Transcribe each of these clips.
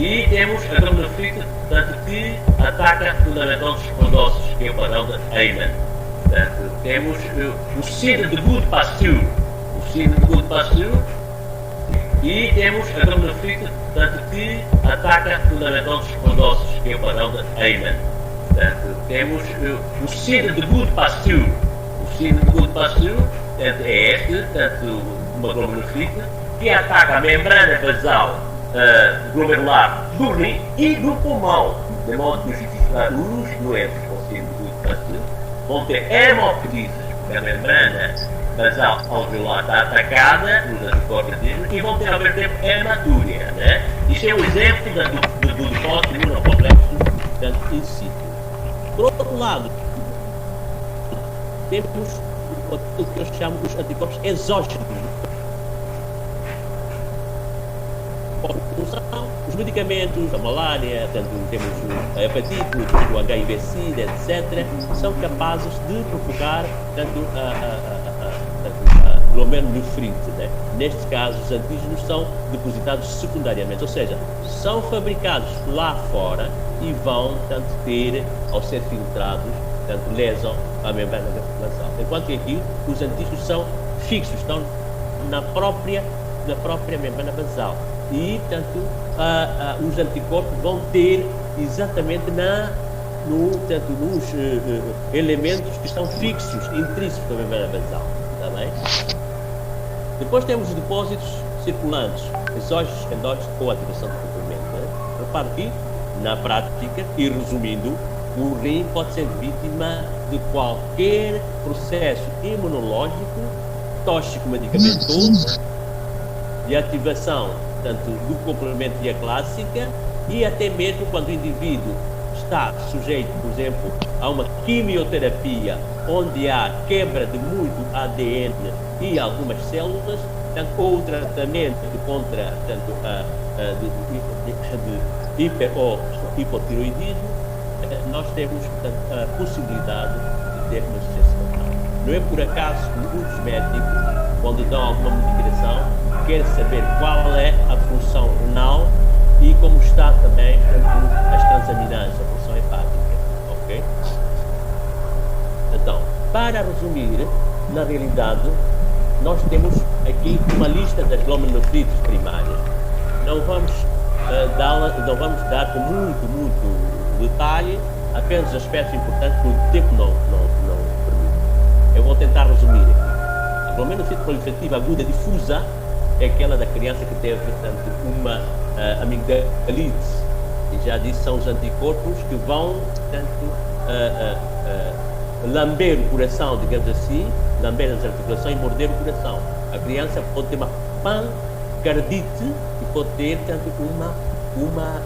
E temos a glomerulite, portanto, que ataca fundamentalmente os condossos, que é o padrão de Eyman. Portanto, temos o síndrome de Goode-Pasteur, e temos a glomerulite, portanto, que ataca fundamentalmente os condossos, que é o padrão de Eyman. Portanto, temos o síndrome de Goode-Pasteur, portanto, é este, portanto, uma glomerulite que ataca a membrana basal glomerular do rim e do pulmão, de modo que os doentes com síndrome de Goode-Pasteur vão ter hemoptises, porque a membrana basal alveolar está atacada nos anticorpos e vão ter ao mesmo tempo hematúria, né? Isto é um exemplo do depósito imunocomplexo, portanto, in situ. Por outro lado, temos o que eu chamo os anticorpos exógenos. Os medicamentos, a malária, tanto temos a hepatite, o HIV-Sida, etc., são capazes de provocar tanto a glomerulonefrite, né? Neste caso, os antígenos são depositados secundariamente, ou seja, são fabricados lá fora e vão, tanto ter, ao ser filtrados, tanto lesam a membrana basal. Enquanto que aqui, os antígenos são fixos, estão na própria membrana basal. E, portanto, os anticorpos vão ter exatamente nos elementos que estão fixos, intrínsecos da membrana basal. Está bem? Depois temos os depósitos circulantes, exógenos, endógenos, ou ativação de complemento. Né? Repare que, na prática, e resumindo, o rim pode ser vítima de qualquer processo imunológico, tóxico-medicamentoso, de ativação tanto do complemento via clássica e até mesmo quando o indivíduo está sujeito, por exemplo, a uma quimioterapia onde há quebra de muito ADN e algumas células, tanto, ou tratamento contra tanto de hiper ou hipotiroidismo, nós temos portanto, a possibilidade de ter uma sucessão. Não é por acaso que muitos médicos, quando dão alguma medicação, querem saber qual é a função renal e como está também portanto, as transaminase, a função hepática. Ok? Então, para resumir, na realidade, nós temos aqui uma lista das glomerulonefrites primárias. Não vamos dar com muito detalhe, apenas aspectos importantes que o tempo não permite. Eu vou tentar resumir aqui. A glomerulonefrite proliferativa aguda difusa é aquela da criança que teve, portanto, uma amigdalite. E já disse, são os anticorpos que vão, portanto, lamber o coração, digamos assim, lamber as articulações e morder o coração. A criança pode ter uma pancardite e pode ter, portanto, uma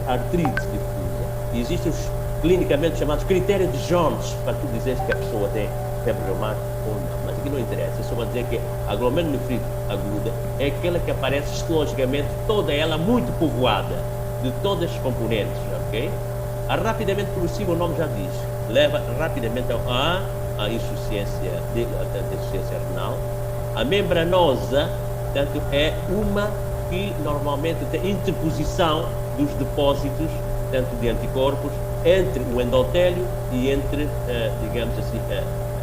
artrite difusa. E existem os clinicamente chamados critérios de Jones, para tu dizeres que a pessoa tem febre reumática ou não. Mas aqui não interessa, eu só vou dizer que a glomerulonefrite aguda é aquela que aparece histologicamente, toda ela muito povoada de todas as componentes, ok? A rapidamente progressiva, o nome já diz, leva rapidamente à insuficiência renal. A membranosa, portanto, é uma que normalmente tem interposição dos depósitos, tanto de anticorpos, entre o endotélio e entre, digamos assim,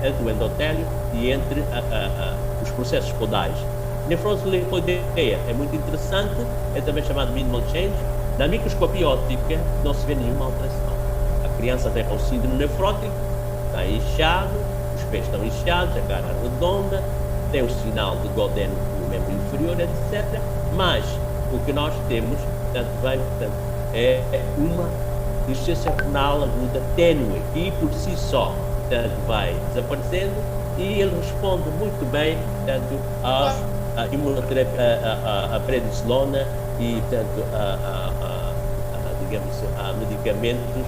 entre o endotélio e entre os processos podais. Nefrose linfoideia é muito interessante, é também chamado minimal change. Na microscopia óptica não se vê nenhuma alteração. A criança tem um síndrome nefrótico, está inchado, os pés estão inchados, a cara redonda, tem o sinal de Godin no membro inferior, etc. Mas o que nós temos, portanto, é uma insuficiência renal aguda ténue, que por si só vai desaparecendo, e ele responde muito bem, portanto, à imunoterapia, à prednisolona e, portanto, digamos, a medicamentos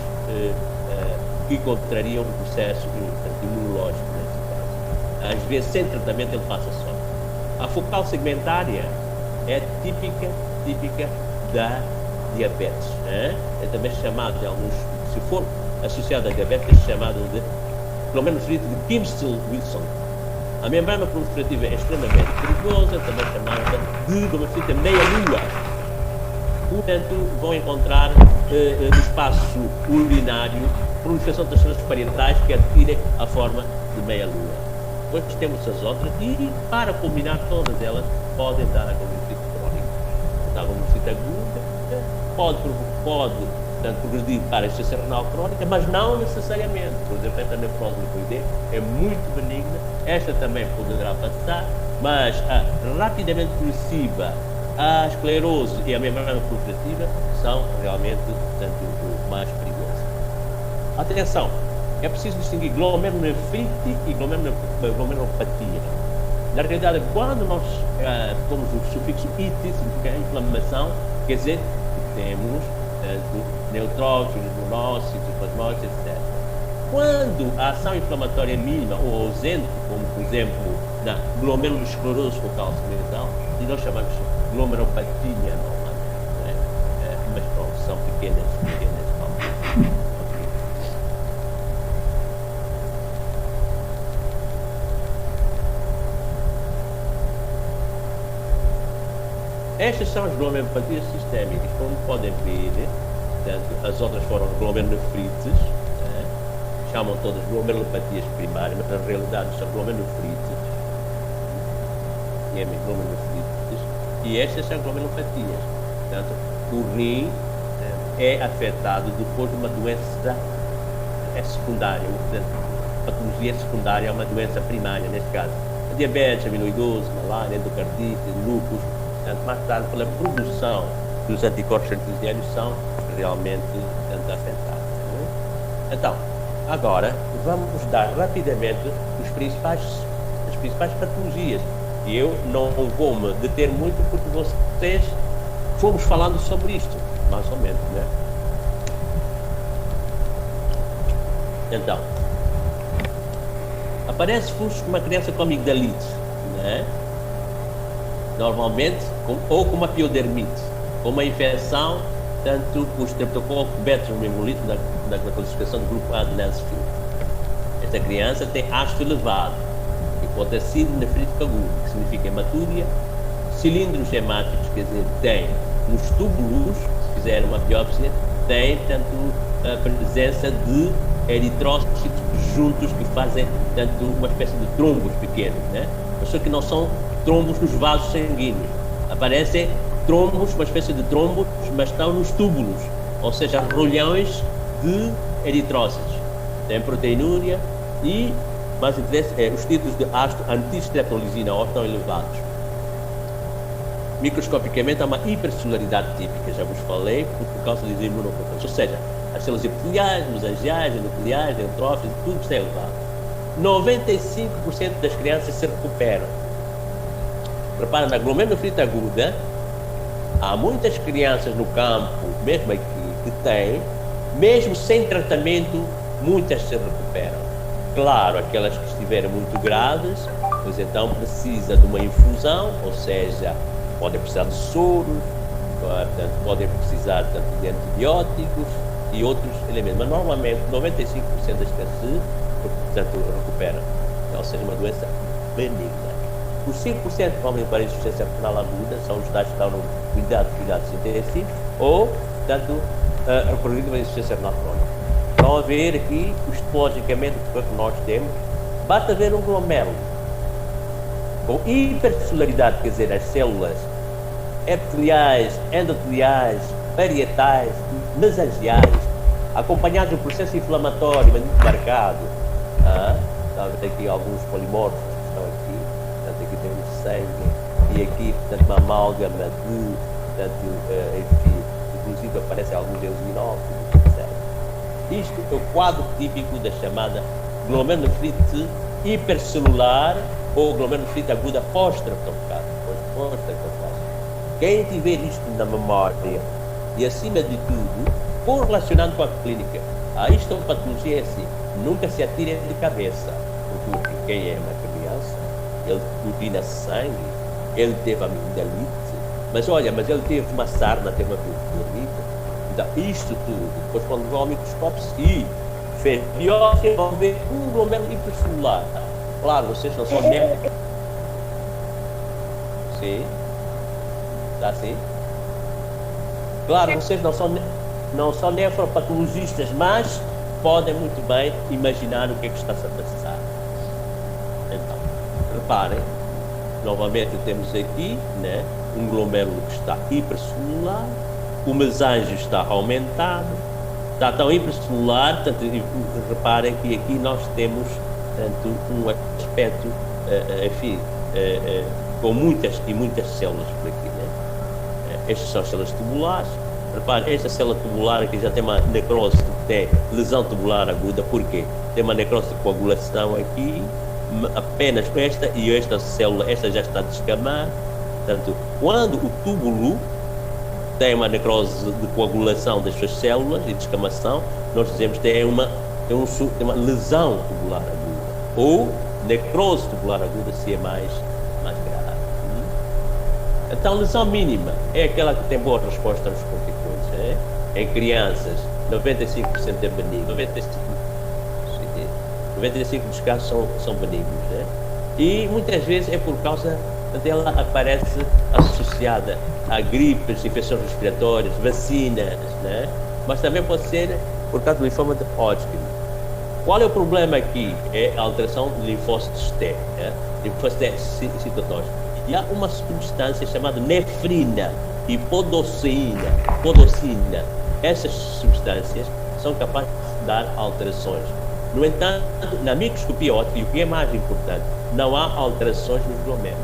que contrariam o processo imunológico, nesse caso. Às vezes, sem tratamento, ele passa só. A focal segmentária é típica da diabetes. É também chamado de alguns, se for associado a diabetes, é chamado de glomerulonefrite de Kimstel-Wilson. A membrana proliferativa é extremamente perigosa, também chamada de glomerulonefrite meia-lua. Portanto, vão encontrar no espaço urinário proliferação das células parietais que adquirem a forma de meia-lua. Depois temos as outras e, para combinar todas elas, podem dar a glomerulite crónica. A glomerulite aguda pode progredir para a insuficiência renal crónica, mas não necessariamente. Por exemplo, a nefrose linfoidea é muito benigna, esta também poderá passar, mas a rapidamente progressiva, a esclerose e a membrana proliferativa são realmente, portanto, mais perigosas. Atenção, é preciso distinguir glomerulonefrite e glomerulopatia. Na realidade, quando nós pomos o sufixo "ite", significa inflamação, quer dizer que temos neutrófilos, monócitos, plasmócitos, etc. Quando a ação inflamatória é mínima ou ausente, como por exemplo na glomerulosclerose focal segmental, e nós chamamos de glomerulopatia normalmente, mas pronto, são pequenas palmas. Estas são as glomerulopatias sistémicas, como podem ver. Portanto, as outras foram glomerulonefrites, chamam todas glomerulopatias primárias, mas na realidade são glomerulonefrites, e estas são glomerulopatias. Portanto, o rim é afetado depois de uma doença secundária. A patologia secundária é uma doença primária, neste caso. A diabetes, amiloidose, malária, endocardite, lúpus. Portanto, mais tarde, pela produção dos anticorpos antidiários, são realmente afetados. Então, agora, vamos dar rapidamente as principais patologias. E eu não vou me deter muito, porque vocês fomos falando sobre isto, mais ou menos, né? Então, aparece-vos uma criança com amigdalite, né? Normalmente, ou com uma piodermite, com uma infecção, tanto o streptococcus beta-hemolite da classificação do grupo A de Lansfield. Esta criança tem ácido elevado e pode ter sido nefrítico agudo, que significa hematúria, cilindros hemáticos, quer dizer, tem nos túbulos, se fizer uma biópsia, tem tanto a presença de eritrócitos juntos que fazem tanto uma espécie de trombos pequenos, né? Mas só que não são trombos nos vasos sanguíneos. Aparecem trombos, uma espécie de trombos, mas estão nos túbulos, ou seja, rolhões de eritrócitos. Tem proteinúria e, mais interessante, os títulos de ácido antistreptolisina estão elevados. Microscopicamente há uma hipercelularidade típica, já vos falei, por causa dos imunoproteínas, ou seja, as células epiteliais, mesangiais, nucleares, neutrófilos, tudo está elevado. 95% das crianças se recuperam. Repara, na glomerulonefrite aguda, há muitas crianças no campo, mesmo aqui, que têm, mesmo sem tratamento, muitas se recuperam. Claro, aquelas que estiverem muito graves, pois então precisa de uma infusão, ou seja, podem precisar de soros, portanto, podem precisar tanto de antibióticos e outros elementos. Mas normalmente 95% das crianças portanto, recuperam. Ou seja, uma doença benigna. Os 5% que vão para a insuficiência renal aguda são os tais que estão no cuidado de cuidados intensivos ou, portanto, recorrido para a insuficiência renal crónica. Estão a ver aqui, histologicamente, o que nós temos. Basta ver um glomérulo com hipercelularidade, quer dizer, as células epiteliais, endoteliais, parietais, mesangiais, acompanhados de um processo inflamatório muito marcado. Está a ver aqui alguns polimorfos que estão aqui. Portanto, aqui temos sangue e aqui, portanto, uma amálgama de, portanto, enfim, inclusive aparecem alguns eosinófilos, etc. Isto é o quadro típico da chamada glomerulonefrite hipercelular ou glomerulonefrite aguda pós-streptococcal. Quem tiver isto na memória e, acima de tudo, correlacionando com a clínica, a histopatologia é assim, nunca se atirem de cabeça, porque quem é uma criança, ele urina sangue, ele teve amigdalite, mas olha, mas ele teve uma sarna, teve uma pulmonite. Então, isto tudo, depois quando vão ao microscópio e fez biópsia, vão ver um glomérulo hipercelular. Claro, vocês não são médicos. Sim. Está assim? Claro, vocês não são nefropatologistas, mas podem muito bem imaginar o que é que está a passar. Então, reparem, novamente temos aqui, né, um glomérulo que está hipercelular, o mesanjo está aumentado, está tão hipercelular, tanto, reparem que aqui nós temos tanto um aspecto, enfim, com muitas células por aqui, né? Estas são as células tubulares. Repare, esta célula tubular aqui já tem uma necrose, tem lesão tubular aguda, por quê? Tem uma necrose de coagulação aqui, apenas esta, e esta célula, esta já está a descamar. Portanto, quando o túbulo tem uma necrose de coagulação das suas células e descamação, nós dizemos que tem uma lesão tubular aguda, ou necrose tubular aguda, se é mais grave. Então, lesão mínima é aquela que tem boa resposta aos corticoides. Em crianças, 95% é benigno, 95% dos casos são benignos. E muitas vezes é por causa dela aparece associada a gripes, infecções respiratórias, vacinas, né? Mas também pode ser por causa do linfoma de Hodgkin. Qual é o problema aqui? É a alteração de linfócitos T, linfócitos T citotóxicos. E há uma substância chamada nefrina e podocina. Essas substâncias são capazes de dar alterações. No entanto, na microscopia óptica, e o que é mais importante, não há alterações nos glomérulos.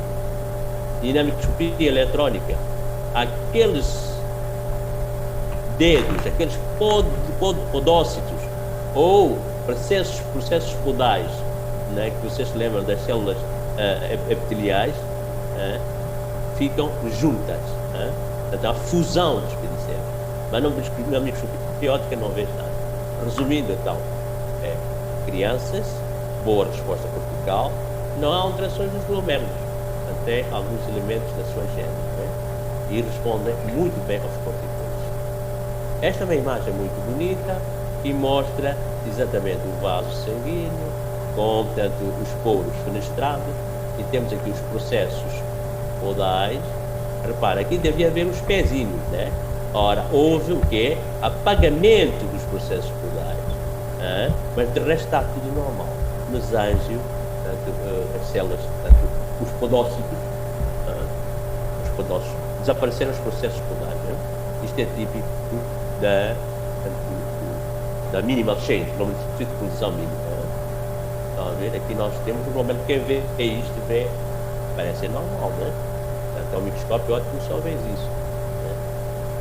E na microscopia eletrónica, aqueles dedos, aqueles podócitos ou processos podais, né, que vocês se lembram das células epiteliais, ficam juntas. Portanto, há fusão dos pedicélios. Mas na microscopia óptica não vejo nada. Resumindo, então, crianças, boa resposta cortical, não há alterações nos glomérulos, até alguns elementos da sua gênese, e respondem muito bem aos corticoides. Esta é uma imagem muito bonita e mostra exatamente o vaso sanguíneo, com, portanto, os poros fenestrados, e temos aqui os processos podais. Repara, aqui devia haver os pezinhos, né? Ora, houve o quê? Apagamento dos processos podais, mas de resto está tudo normal. Mesanjo, as células, os podócitos, desapareceram os processos podais. Isto é típico da minimal change, nome de posição mínima. Estão a ver? Aqui nós temos um momento que quem vê isto parece ser normal, né? Portanto, é um microscópio óptico, só vês isso.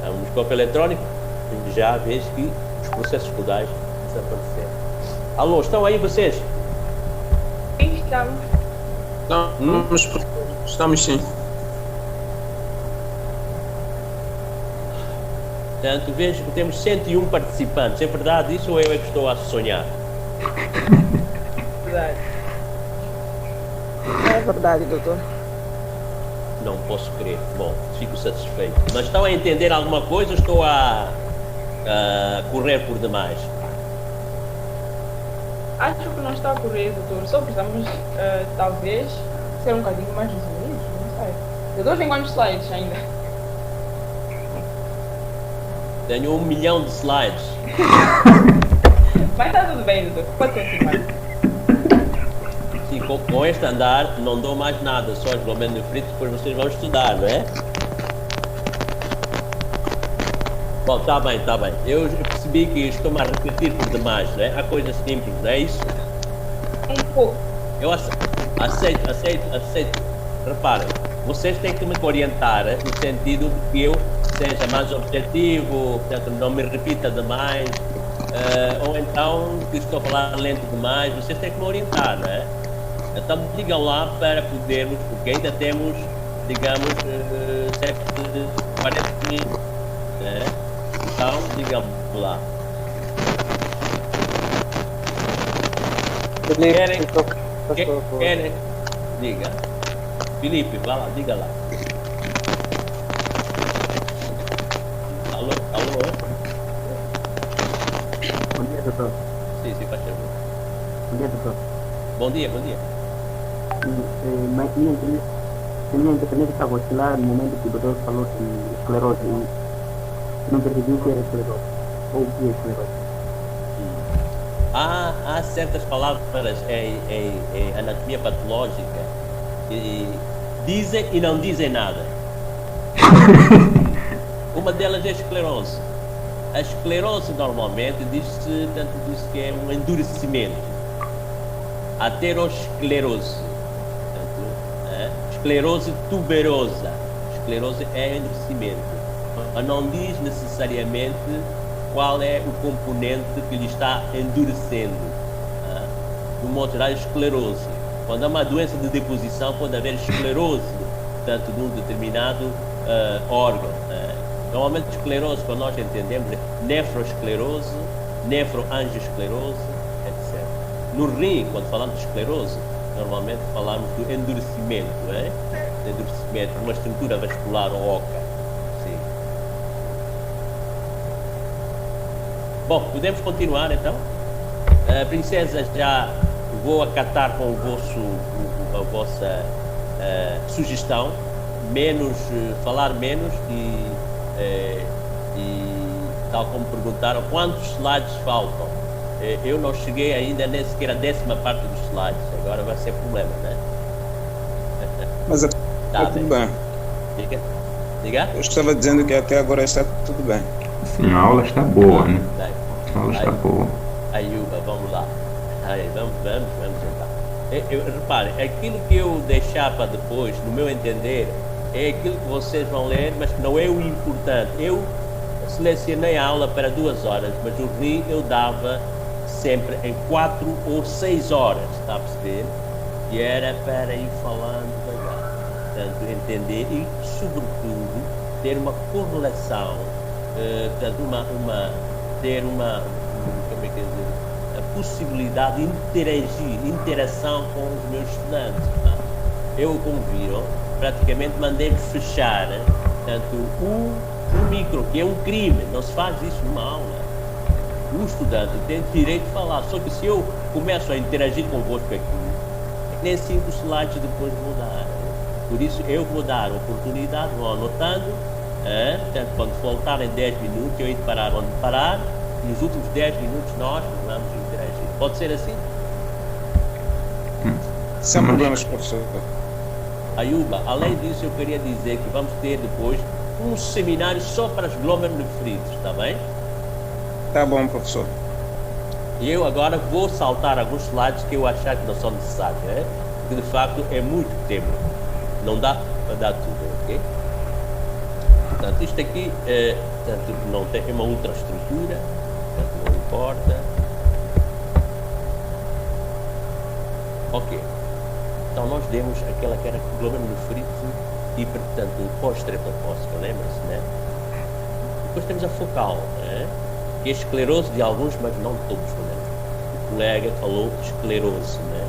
É um microscópio eletrónico, já vês que os processos podais desapareceram. Alô, estão aí vocês? Sim, estamos. Estamos sim. Portanto, vejo que temos 101 participantes. É verdade isso ou eu é que estou a sonhar? Verdade. É verdade, doutor. Não posso crer. Bom, fico satisfeito. Mas estão a entender alguma coisa ou estou a correr por demais? Acho que não está a correr, doutor. Só precisamos, talvez, ser um bocadinho mais resumidos. Não sei. Doutor, tem quantos slides ainda? Tenho 1 milhão de slides. Mas está tudo bem, doutor. Pode continuar. Sim, com este andar não dou mais nada, só os glomerulonefritos, depois vocês vão estudar, não é? Bom, está bem. Eu percebi que estou-me a repetir por demais, não é? Há coisas simples, não é isso? Um pouco. Eu aceito. Reparem, vocês têm que me orientar no sentido de que eu seja mais objetivo, portanto não me repita demais, ou então que estou a falar lento demais. Vocês têm que me orientar, não é? Então digam lá para podermos, porque ainda temos, digamos, cerca de 40 minutos, né? Então digam lá. Querem? Diga. Felipe, vá lá, diga lá. Alô? Bom dia, doutor. Sim, faz favor. Bom dia, doutor. Bom dia. Minha internet estava a oscilar no momento que o doutor falou de esclerose. Não percebi o que era esclerose. Ou o que é esclerose. Há certas palavras em anatomia patológica que dizem e não dizem nada. Uma delas é a esclerose. A esclerose normalmente diz-se que é um endurecimento. Aterosclerose. Esclerose tuberosa. Esclerose é endurecimento. Mas não diz necessariamente qual é o componente que lhe está endurecendo. No modo geral, esclerose. Quando há uma doença de deposição, pode haver esclerose, tanto de um determinado órgão. Normalmente, esclerose, quando nós entendemos, é nefroesclerose, nefroangiosclerose, etc. No rim, quando falamos de esclerose, normalmente falamos do endurecimento, endurecimento, uma estrutura vascular ou oca. Sim. Bom, podemos continuar então? Princesa, já vou acatar com a vossa sugestão, falar menos e tal como perguntaram, quantos slides faltam? Eu não cheguei ainda nem sequer a 10ª parte dos slides, agora vai ser problema, né? Mas tá tudo bem. Diga? Eu estava dizendo que até agora está tudo bem. Sim, a aula está boa, né? A aula está boa. Ayuba, vamos lá. Vamos então. Repare, aquilo que eu deixar para depois, no meu entender, é aquilo que vocês vão ler, mas que não é o importante. Eu selecionei a aula para 2 horas, mas o RI eu dava sempre em 4 ou 6 horas, está a perceber? E era para ir falando devagar. Portanto, entender e, sobretudo, ter uma correlação, ter uma como é que dizer, a possibilidade de interagir, interação com os meus estudantes. Eu, como viram, praticamente mandei-me fechar, tanto o micro, que é um crime, não se faz isso numa aula. O estudante tem direito de falar, só que se eu começo a interagir convosco aqui, nem 5 slides depois vou dar. Por isso eu vou dar oportunidade, vou anotando, portanto, quando faltarem 10 minutos, eu hei de parar onde parar, e nos últimos 10 minutos nós vamos interagir. Pode ser assim? Sem problemas, professor. Ayuba, além disso, eu queria dizer que vamos ter depois um seminário só para os glomerulonefritos, está bem? Tá bom, professor. E eu agora vou saltar alguns slides que eu achar que não são necessários, porque de facto é muito tempo, não dá para dar tudo, ok? Portanto, isto aqui não tem uma ultraestrutura, portanto não importa. Ok. Então nós demos aquela que era glomerulonefrite e, portanto, pós-estreptocócica, lembra-se, né? Depois temos a focal, que é esclerose de alguns, mas não todos, né? O colega falou esclerose, né?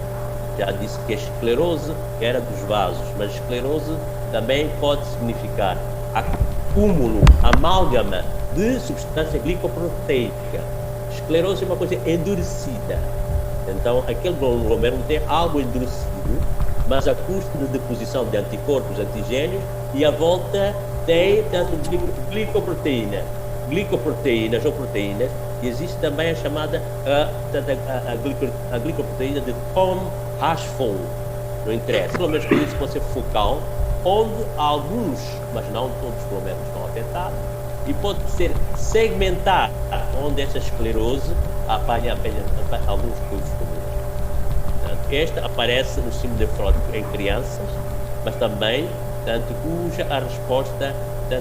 Já disse que a esclerose era dos vasos, mas esclerose também pode significar acúmulo, amálgama de substância glicoproteica. Esclerose é uma coisa endurecida. Então, aquele glomérulo tem algo endurecido, mas a custo de deposição de anticorpos, antigênios, e à volta tem tanto glicoproteínas ou proteínas, e existe também a chamada a glicoproteína de Thom-Hashford, não interessa, pelo menos que isso pode ser focal, onde alguns, mas não todos pelo menos estão afetados, e pode ser segmentar, onde essa esclerose apanha alguns cursos comuns. Esta aparece no síndrome nefrótico em crianças, mas também, cuja a resposta,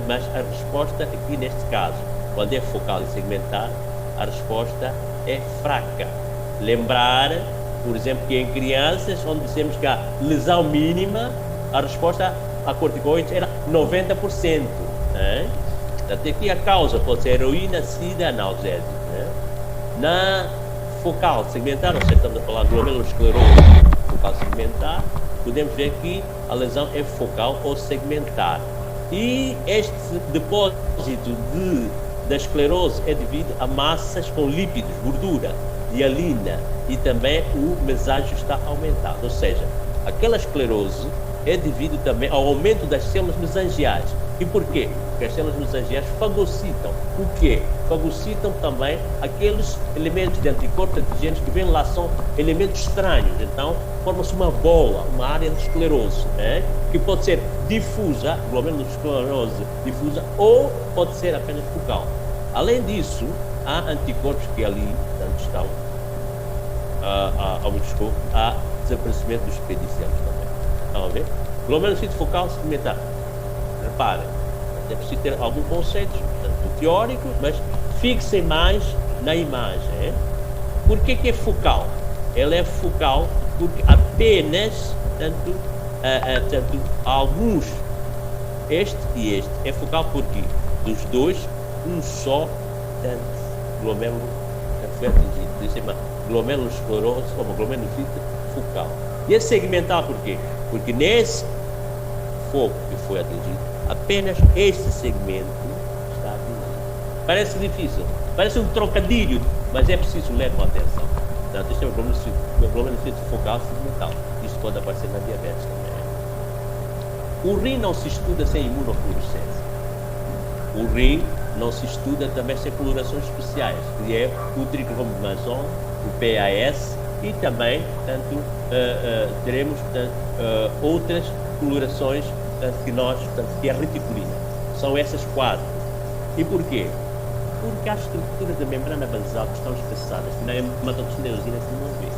mas a resposta aqui neste caso, quando é focal e segmentar, a resposta é fraca. Lembrar, por exemplo, que em crianças, onde dissemos que há lesão mínima, a resposta a corticoides era 90%. Portanto, aqui a causa pode ser heroína, sida, analgésico. Na focal segmentar, ou seja, estamos a falar de glomerulosclerose focal segmentar, podemos ver que a lesão é focal ou segmentar. E este depósito da esclerose é devido a massas com lípidos, gordura, hialina, e também o meságio está aumentado. Ou seja, aquela esclerose é devido também ao aumento das células mesangiais. E porquê? que as células mesangiais fagocitam. O quê? Fagocitam também aqueles elementos de anticorpos antigênicos que vêm lá, são elementos estranhos. Então, forma-se uma bola, uma área de esclerose, que pode ser difusa, glomerulosclerose difusa, ou pode ser apenas focal. Além disso, há anticorpos que ali estão ao microscópio, há desaparecimento dos pedicélios também. Estão a ver? Glomerulocito focal segmentado. Reparem, é preciso ter algum conceito, portanto, teórico, mas fixem mais na imagem. Por que é focal? Ela é focal porque apenas, tanto alguns, este e este, é focal porque dos dois, um só glomérulo foi atingido. Isso se chama glomerulosclerose ou glomerulocito focal. E é segmental por quê? Porque nesse foco que foi atingido, apenas este segmento está atingido. Parece difícil, parece um trocadilho, mas é preciso ler com atenção. Portanto, isto é o glomerulocito focal segmental. Isto pode aparecer na diabetes também. O rim não se estuda sem imunofluorescência. O rim não se estuda também sem colorações especiais, que é o triclomazon, o PAS, e também, portanto, teremos outras colorações que é a reticulina. São essas 4. E porquê? Porque há estruturas da membrana basal que estão espessadas, que na hematoxina e eosina se não vê.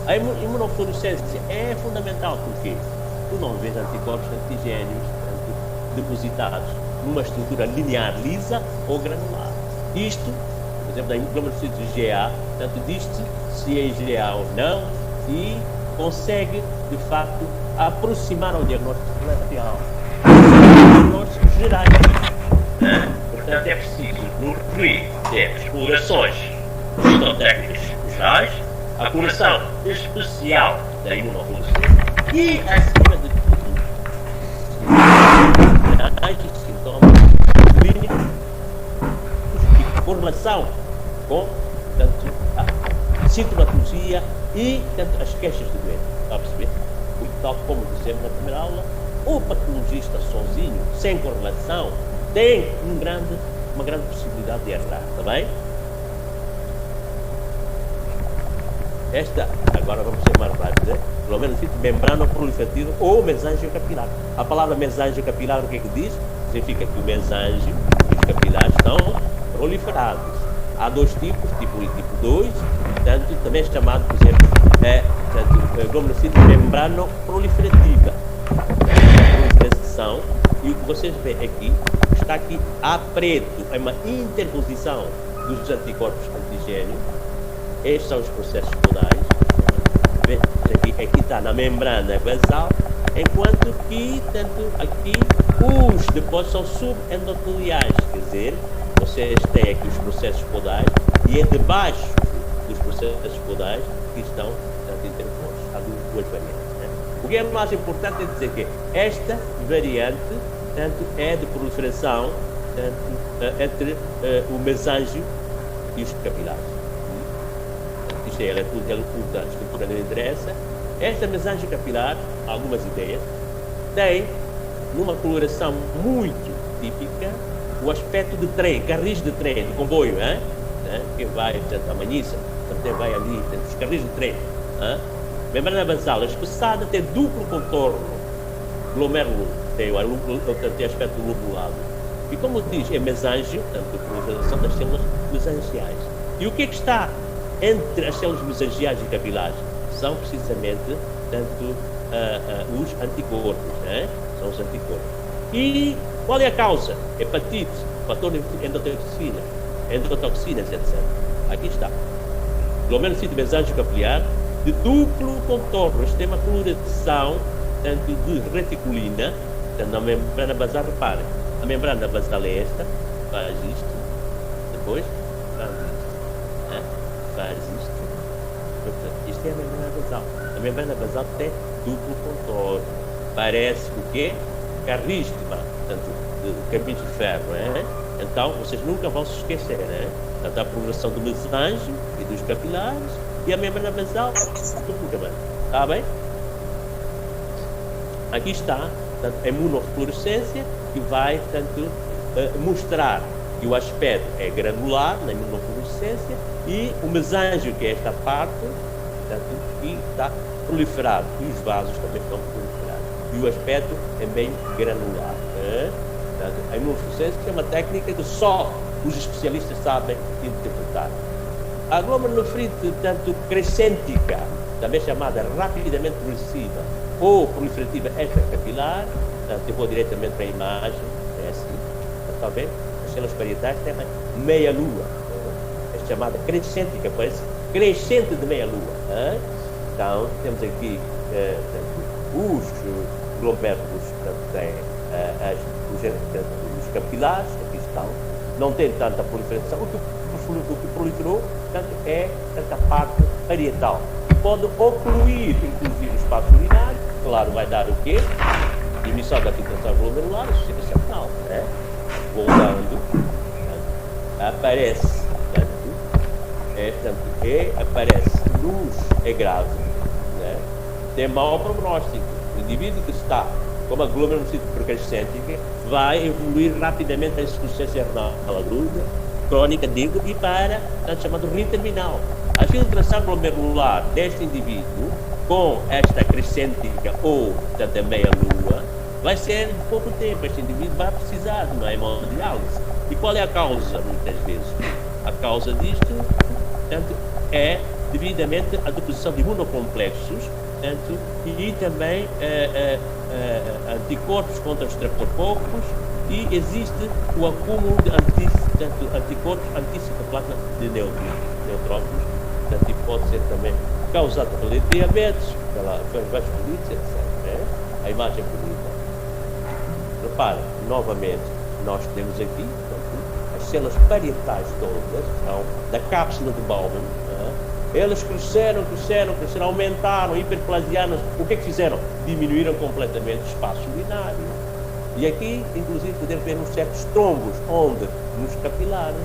A imunofluorescência é fundamental porque tu não vês anticorpos antigênios depositados numa estrutura linear lisa ou granular. Isto, por exemplo, na glomerulocito GA, portanto, diz-te se é GA ou não e consegue, de facto, aproximar ao diagnóstico real. Diagnósticos gerais. Portanto, é preciso, no RI, ter explorações histotécnicas gerais, a coloração especial da imunofluorescência e, acima de tudo, sintomas clínicos e correlação com, portanto, a sintomatologia e, portanto, as queixas do doente. Está a perceber? Porque, tal como dissemos na primeira aula, o patologista sozinho, sem correlação, tem uma grande possibilidade de errar. Está bem? Esta, agora vamos ser mais rápido, glomerulocito membrano-proliferativo ou mesângio capilar. A palavra mesângio capilar, o que é que diz? Significa que o mesângio e os capilares estão proliferados. Há 2 tipos, tipo 1 e tipo 2, portanto, também é chamado, por exemplo, glomerulocito membrano-proliferativa. Proliferação, e o que vocês veem aqui, está aqui a preto, é uma interposição dos anticorpos antigênios. Estes são os processos podais. Aqui está na membrana basal, enquanto que, tanto aqui, os depósitos são subendoteliais, quer dizer, vocês têm aqui os processos podais e é debaixo dos processos podais que estão, tanto, interpostos. Há 2 variantes. O que é mais importante é dizer que esta variante, tanto, é de proliferação, tanto, entre o mesângio e os capilares. Isto é tudo da estrutura que lhe interessa. Esta mesângio capilar, algumas ideias, tem, numa coloração muito típica, o aspecto de trem, carris de trem, de comboio, que vai, portanto, a Manhissa, também vai ali, portanto, os carris de trem. Membrana basal espessada, tem duplo contorno, glomérulo, tem aspecto lobulado. E como diz, é mesângio, portanto, a proliferação das células mesangiais. E o que é que está entre as células mesangiais e capilares? São precisamente, tanto, os anticorpos, são os anticorpos. E qual é a causa? Hepatite, fator endotoxinas, etc. Aqui está. Glomerulocito mesângio capilar de duplo contorno. Este tem uma coloração, tanto, de reticulina, portanto, na membrana basal, reparem, a membrana basal é esta, faz isto, depois faz isto, faz isto. Portanto, isto é a membrana basal. A membrana basal tem duplo contorno. Parece o quê? Carris, portanto, de caminhos de ferro, Então, vocês nunca vão se esquecer, Portanto, a progressão do mesângio e dos capilares e a membrana basal do caminho. Está bem? Aqui está, portanto, a imunofluorescência que vai, portanto, mostrar que o aspecto é granular na imunofluorescência e o mesângio, que é esta parte, portanto, que está proliferado, e os vasos também estão proliferados. E o aspecto é bem granular. Portanto, a imunofluorescência é uma técnica que só os especialistas sabem interpretar. A glomerulonefrite, portanto, crescêntica, também chamada rapidamente progressiva ou proliferativa extracapilar, portanto, eu vou diretamente para a imagem, é assim, está bem? As células parietais têm meia-lua, é chamada crescêntica, parece crescente de meia-lua. Então, temos aqui portanto, os glomérulos, portanto, têm os capilares, aqui estão, não tem tanta proliferação. O que proliferou, portanto, é esta parte parietal. E pode ocluir, inclusive, o espaço urinário. Claro, vai dar o quê? Diminuição da filtração glomerular, insuficiência renal. Voltando, portanto, aparece, aparece luz, é grave, tem mau prognóstico. O indivíduo que está com a glomerulonefrite crescêntica vai evoluir rapidamente a insuficiência renal aguda, crônica, digo, e para a chamada rim terminal. A filtração glomerular deste indivíduo, com esta crescêntica ou, portanto, a meia-lua, vai ser de pouco tempo. Este indivíduo vai precisar de uma hemodiálise. E qual é a causa, muitas vezes? A causa disto, portanto, é devidamente a deposição de imunocomplexos, portanto, e também anticorpos contra os estreptococos, e existe o acúmulo de anticorpos anticitoplasma de neutrófilos, portanto, e pode ser também causado pela diabetes, pela vasculite, etc. A imagem bonita. Repare, novamente, nós temos aqui, portanto, as células parietais todas, são da cápsula de Bowman. Elas cresceram, aumentaram, hiperplasiaram. O que é que fizeram? Diminuíram completamente o espaço urinário. E aqui, inclusive, podemos ver uns certos trombos, onde? Nos capilares.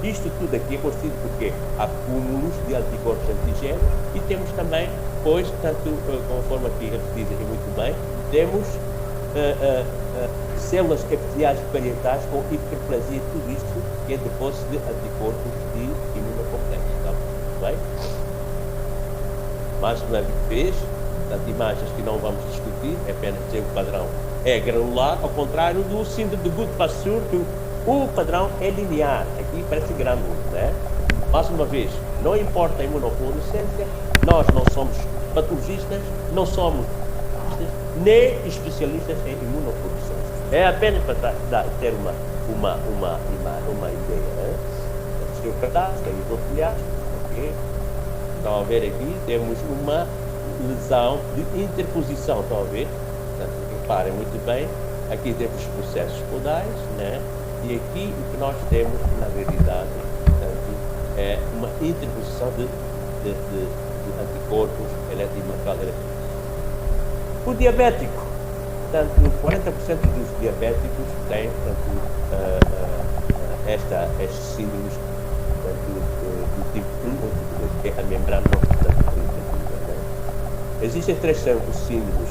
Isto tudo aqui é constituído porque há acúmulos de anticorpos antigénicos e temos também, pois, tanto conforme aqui repetido muito bem, temos células epiteliais parietais com hiperplasia, tudo isto que é depósito de anticorpos de imunocomplexos. Está bem? Mais uma vez, portanto, imagens que não vamos discutir, é apenas dizer que o padrão é granular, ao contrário do síndrome de Guth-Pasteur, que o padrão é linear. Aqui parece grânula, né? Mais uma vez, não importa a imunofluorescência, nós não somos patologistas, não somos nem especialistas em imunofluorescência. É apenas para ter uma ideia. Né? O seu cadastro, tem isofiliares, ok? Estão a ver aqui, temos uma lesão de interposição, estão a ver? Portanto, reparem muito bem, aqui temos os processos podais, né? E aqui o que nós temos, na realidade, portanto, é uma interposição de anticorpos eletromarcadores. O diabético, portanto, 40% dos diabéticos têm, portanto, estes síndromes, portanto, do tipo 1 ou tipo 2, que é a membrana não proliferativa. Né? Existem 3 síndromes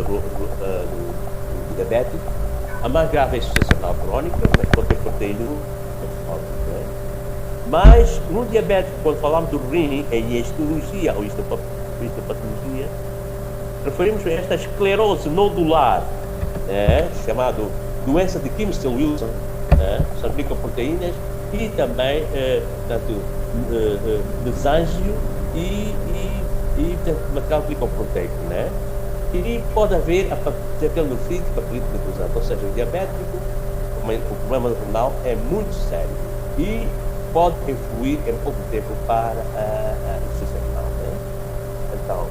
do diabético. A mais grave é a insuficiência renal crónica, mas pode ter proteína, né? Mas no diabético, quando falamos do rim em histologia ou histopatologia, referimos a esta esclerose nodular, né? Chamado doença de Kimmel-Wilson, né? São glicoproteínas e também, portanto, mesângio e material glicoproteico, né? E pode haver a papilonefrite, papilite necrosante, ou seja, o diabético, o problema renal é muito sério e pode influir em pouco tempo para a insuficiência renal. Né? Então,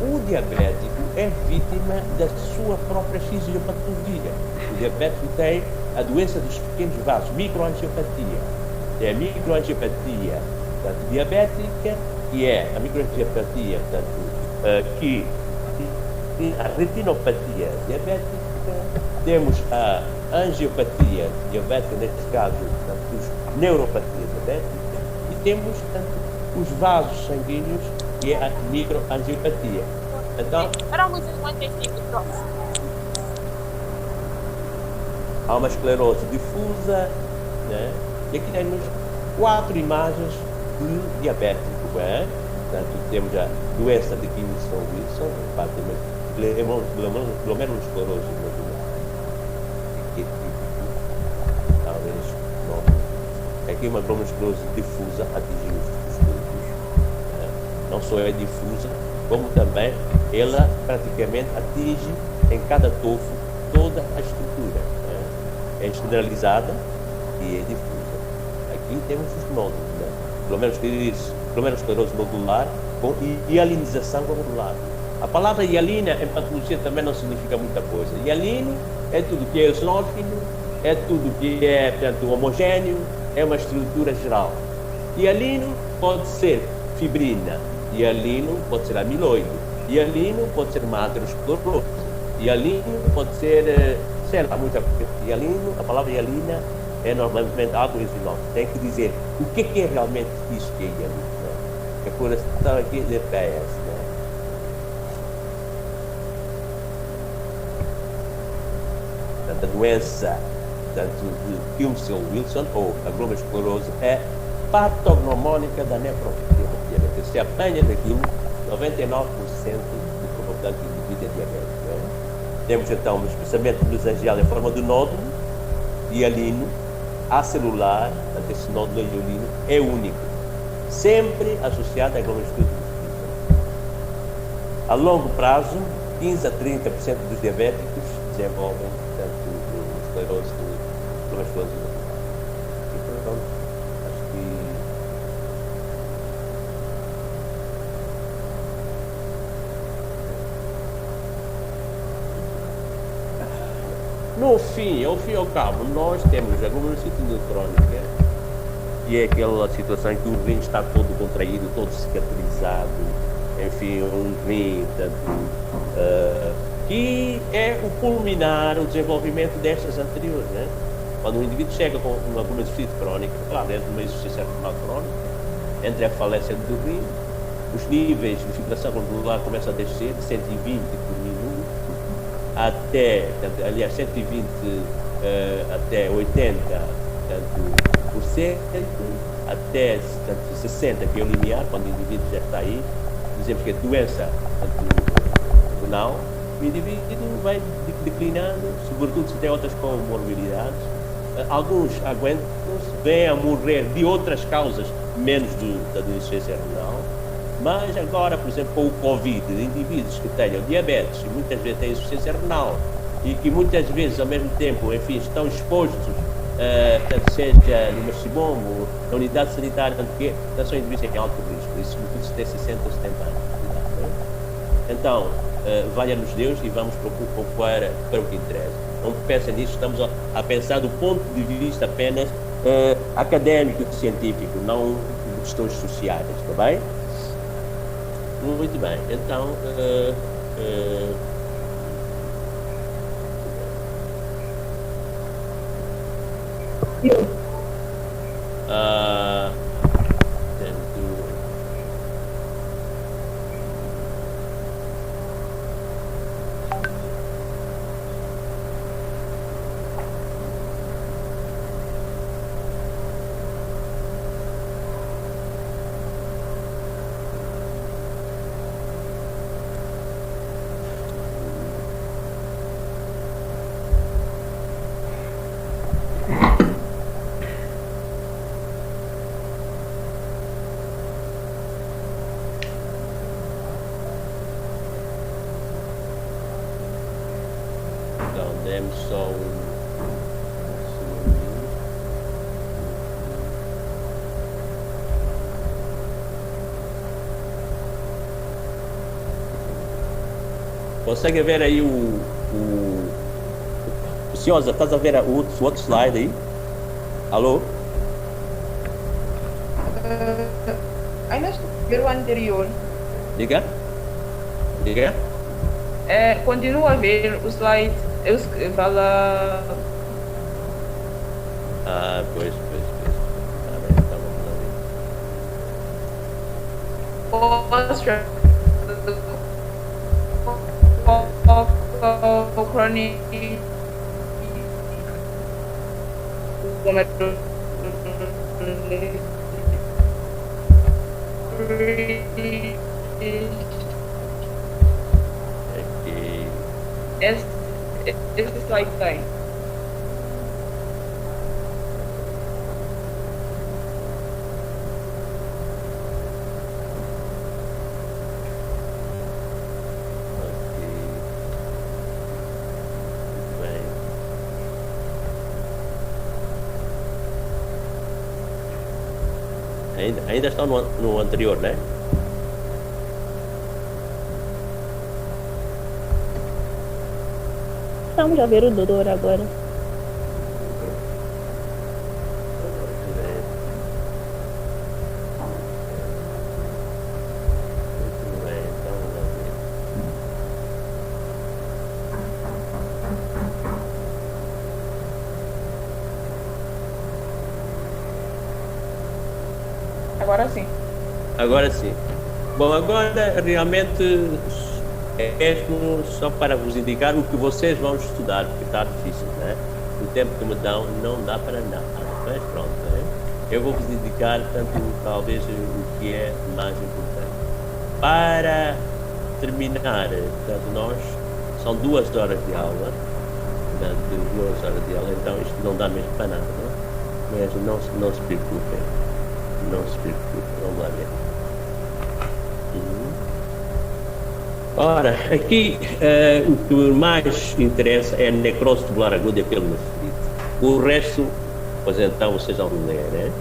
o diabético é vítima da sua própria fisiopatologia. O diabético tem a doença dos pequenos vasos, microangiopatia. É a microangiopatia, portanto, diabética, que é a microangiopatia, portanto, que a retinopatia diabética, temos a angiopatia diabética, neste caso, portanto, neuropatia diabética, e temos, portanto, os vasos sanguíneos, que é a microangiopatia. Então, há uma esclerose difusa, né? E aqui temos 4 imagens de diabético, né? Portanto, temos a doença de Wilson, glomerulosclerose nodular. Talvez não. Aqui uma glomerulosclerose difusa atingindo os músculos. Não só é difusa, como também ela praticamente atinge em cada tofo toda a estrutura. É generalizada e é difusa. Aqui temos os nódulos, né? Glomerulosclerose nodular com hialinização glomerular. A palavra hialina em patologia também não significa muita coisa. Hialino é tudo que é eosnófilo, é tudo que é, portanto, homogêneo, é uma estrutura geral. Hialino pode ser fibrina, hialino pode ser amiloide, hialino pode ser materosclerose, hialino pode ser, sei lá, muita coisa. Hialino, a palavra hialina é normalmente algo eosnófilo. Tem que dizer o que é realmente isso que é hialino, né? Que a coloração aqui é PS, né? A doença, portanto, de Wilson ou a glomerulosclerose é patognomônica da nefropatia. Se apanha daquilo, 99% de probabilidade de indivíduo é diabético. Né? Temos então um especiamento mesangial em forma de nódulo, hialino, acelular, portanto, esse nódulo hialino é único, sempre associado à glomerulosclerose. A longo prazo, 15 a 30% dos diabéticos desenvolvem, portanto, esclerose glomerulosclerose. Então, acho que no fim, ao fim e ao cabo, nós temos a glomerulocitose crónica, que é aquela situação em que o rim está todo contraído, todo cicatrizado, enfim, um rim, portanto, que é o culminar, o desenvolvimento destas anteriores, né? Quando o indivíduo chega com uma glomerulocitose crónica, claro, dentro de uma insuficiência renal crónica, entre a falência do rim, os níveis de filtração glomerular começam a descer de 120 por minuto até, aliás, 120 até 80, portanto, por cento, até, portanto, 60, que é o limiar, quando o indivíduo já está aí, dizemos que é doença, portanto, renal, o indivíduo vai declinando, sobretudo se tem outras comorbilidades. Alguns aguentam-se, vêm a morrer de outras causas, menos da insuficiência renal. Mas agora, por exemplo, com o Covid, indivíduos que tenham diabetes e muitas vezes têm insuficiência renal e que muitas vezes, ao mesmo tempo, enfim, estão expostos, seja no Marcibombo, na unidade sanitária, porque são indivíduos em alto risco, isso sobretudo se tem 60 ou 70 anos de idade. Né? Então, valha-nos Deus e vamos para o que interessa. Não pensem nisso, estamos a pensar do ponto de vista apenas académico e científico, não de questões sociais, está bem? Muito bem, então demos só Consegue ver aí o Ciosa, estás a ver o outro slide aí? Alô? Ainda estou a ver o anterior. Diga? Diga? Continuo a ver o slide. Eu fala. Pois. Tá bem, então vamos Posture. Chronic Aqui. Esse slide tem. Ainda estão no anterior, né? Estamos a ver o doutor agora. Muito bem, então vamos ver. Agora sim. Agora sim. Bom, agora realmente é mesmo só para vos indicar o que vocês vão estudar, porque está difícil, né? O tempo que me dão não dá para nada. Mas pronto, né? Eu vou vos indicar, tanto talvez o que é mais importante. Para terminar, portanto, nós são 2 horas de aula, portanto, 2 horas de aula, então isto não dá mesmo para nada, né? Mas não se preocupem. Não se preocupe, vamos lá ver. Ora, aqui o que mais interessa é a necrose tubular aguda pelo nefrite. O resto, pois então vocês vão ler, né?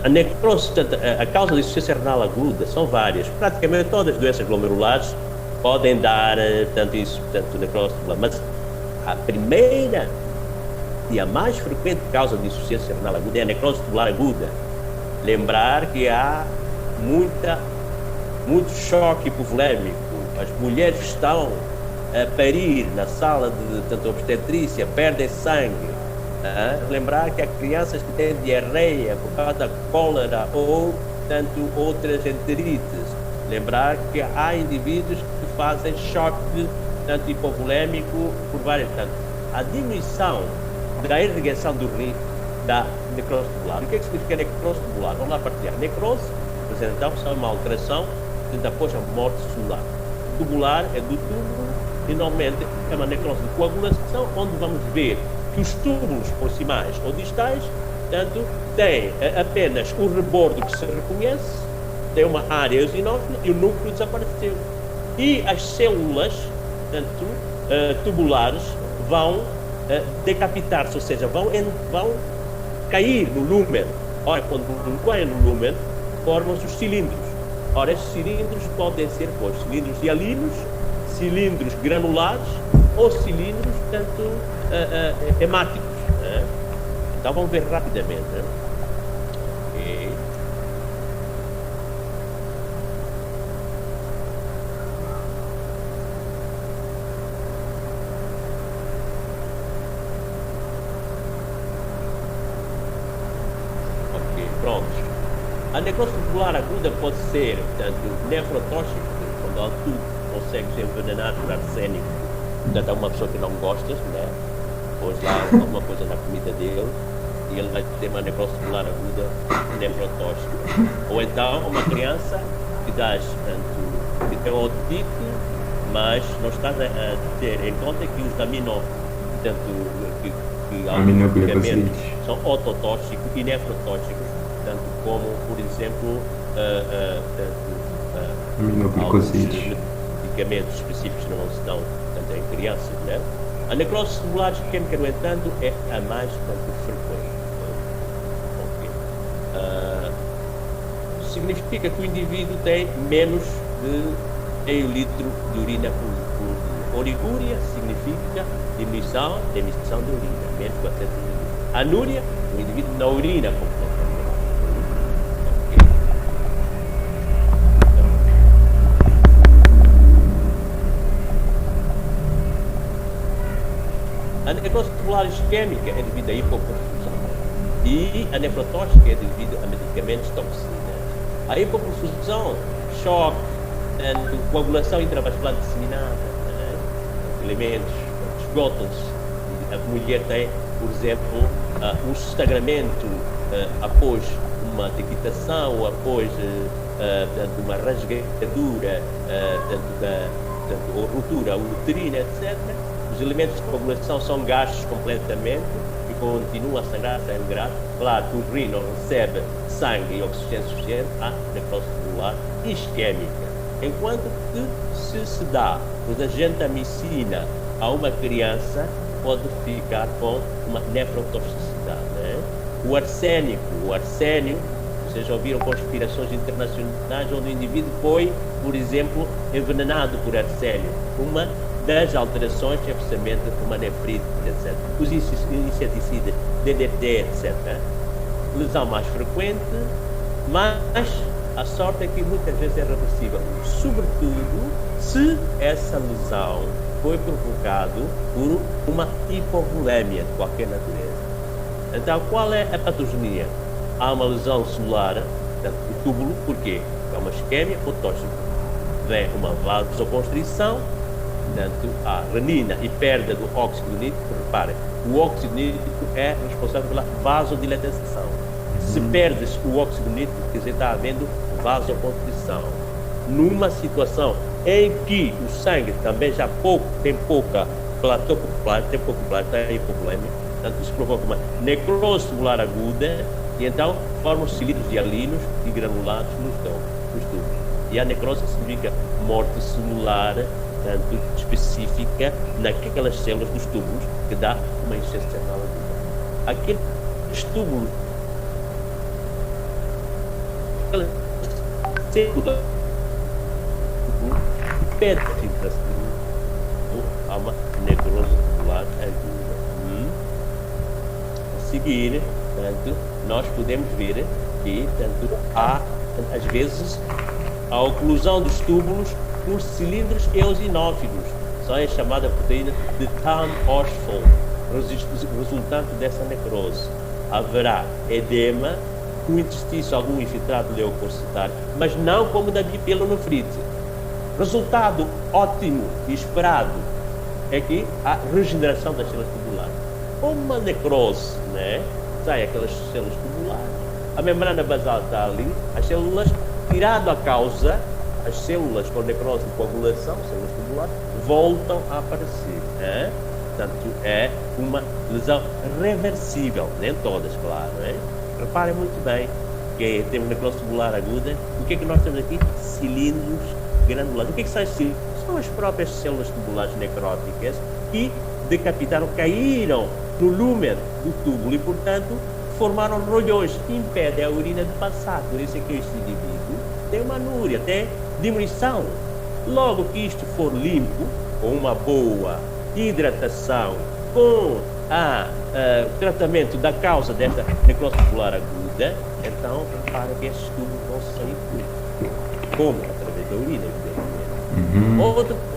A necrose, a causa de insuficiência renal aguda são várias. Praticamente todas as doenças glomerulares podem dar tanto necrose tubular, mas a primeira e a mais frequente causa de insuficiência renal aguda é a necrose tubular aguda. Lembrar que há muito choque hipovolêmico. As mulheres que estão a parir na sala de obstetrícia perdem sangue. Lembrar que há crianças que têm diarreia por causa da cólera ou outras enterites. Lembrar que há indivíduos que fazem choque hipovolêmico por várias. A diminuição da irrigação do rim da necrose tubular. O que é que significa necrose tubular? Vamos lá partilhar. Necrose, então, é uma alteração após a morte celular. Tubular é do túbulo e normalmente é uma necrose de coagulação, onde vamos ver que os túbulos proximais ou distais, portanto, têm apenas o rebordo que se reconhece, tem uma área eosinófila e o núcleo desapareceu. E as células, portanto, tubulares vão decapitar-se, ou seja, vão cair no lúmen. Ora, quando caem no lúmen, formam-se os cilindros. Ora, estes cilindros podem ser cilindros hialinos, cilindros granulares ou cilindros, portanto, hemáticos. Né? Então, vamos ver rapidamente. Né? Okay. Pronto. A necrose tubular aguda pode ser, portanto, nefrotóxica, quando tu consegue ser envenenado por arsênico. Portanto, há uma pessoa que não gosta, né? Pôs lá alguma coisa na comida dele e ele vai ter uma necrose tubular aguda nefrotóxica. Ou então, uma criança que que tem otite, mas não está a ter em conta que os alguns medicamentos são ototóxicos e nefrotóxicos. Tanto como, por exemplo, alguns medicamentos específicos não se dão tanto em crianças, né? A necrose tubular isquémica, no entanto, é a mais frequente. Significa que o indivíduo tem menos de meio litro de urina por dia. Oligúria significa diminuição de emissão de urina, menos de 400 ml. Anúria, o indivíduo não urina completamente. A necrose tubular isquémica é devido à hipoperfusão e a nefrotóxica é devido a medicamentos toxinas. A hipoperfusão, choque, coagulação intravascular disseminada, elementos esgotam-se A mulher tem, por exemplo, um sangramento após uma decapitação ou após uma rasgadura, ou ruptura uterina, etc. Os elementos de coagulação são gastos completamente e continuam a sangrar, Claro que o rim não recebe sangue e oxigênio suficiente à necrose tubular isquémica. Enquanto que se dá a gentamicina a uma criança, pode ficar com uma nefrotoxicidade. Né? O arsénio, vocês já ouviram conspirações internacionais onde o indivíduo foi, por exemplo, envenenado por arsénio. Uma das alterações é precisamente uma nefrite, etc. Os inseticidas, DDT, etc. Lesão mais frequente, mas a sorte é que muitas vezes é reversível, sobretudo se essa lesão foi provocada por uma hipovolémia de qualquer natureza. Então, qual é a patogenia? Há uma lesão celular, portanto, o túbulo, porquê? É uma isquemia ou tóxico. Vem uma vasoconstrição, portanto, há renina e perda do óxido nítrico. Reparem, o óxido nítrico é responsável pela vasodilatação. Se perdes o óxido nítrico, quer dizer, está havendo vasoconstrição. Numa situação em que o sangue também já tem pouca platô popular, tem hipovolemia, portanto, isso provoca uma necrose tubular aguda e então formam cilindros hialinos e granulados nos túbulos. E a necrose significa morte celular, portanto, específica naquelas células dos túbulos que dá uma insuficiência renal aguda. Aqueles túbulos, impede a filtração, há uma necrose tubular aguda. A seguir, portanto, nós podemos ver que, portanto, há, às vezes, a oclusão dos túbulos por cilindros eosinófilos, são a chamada proteína de Tamm-Ostfeld, resultante dessa necrose. Haverá edema, com interstício algum infiltrado leucocitário, mas não como da bipielonefrite. Resultado ótimo e esperado é que há regeneração das células tubulares. Uma necrose, né? Sai aquelas células tubulares, a membrana basal está ali, as células, tirado a causa, as células com necrose de coagulação, células tubulares, voltam a aparecer. Né? Portanto, é uma lesão reversível, nem todas, claro. Né? Reparem muito bem que temos necrose tubular aguda. O que é que nós temos aqui? Cilindros granulares. O que é que são esses cilindros? São as próprias células tubulares necróticas que decapitaram, caíram no lúmen do túbulo e, portanto, formaram rolhões que impedem a urina de passar. Por isso é que este indivíduo tem uma anúria, tem diminuição. Logo que isto for limpo, com uma boa hidratação, com o tratamento da causa desta necrose tubular aguda, então, repara que estes túbulos vão sair tudo. Como? Através da urina, evidentemente.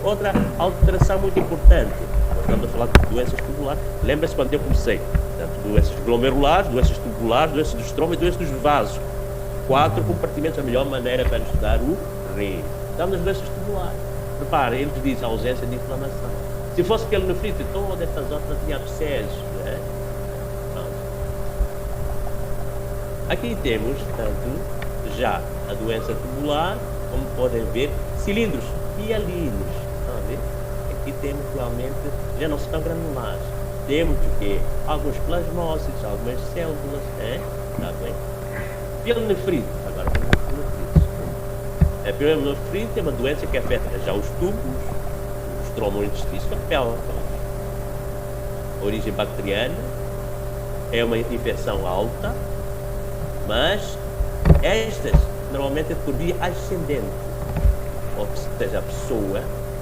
Outra alteração muito importante, nós estamos a falar de doenças tubulares. Lembra-se quando eu comecei? Portanto, doenças glomerulares, doenças tubulares, doenças do estrômago e doenças dos vasos. 4 compartimentos, a melhor maneira para estudar o rim. Estamos nas doenças tubulares. Repare, eles dizem ausência de inflamação. Se fosse pielonefrite, todas estas outras tinham abscessos. Né? Aqui temos, portanto, já a doença tubular, como podem ver, cilindros hialinos. Estão a ver? Aqui temos realmente, já não são granulares. Temos o quê? Alguns plasmócitos, algumas células. Está bem? Pielonefrite. Agora vamos para pielonefrite. A pielonefrite é uma doença que afeta já os túbulos, o estrômago intestício, a pele. Origem bacteriana, é uma infecção alta, mas estas normalmente é por via ascendente. Ou seja, a pessoa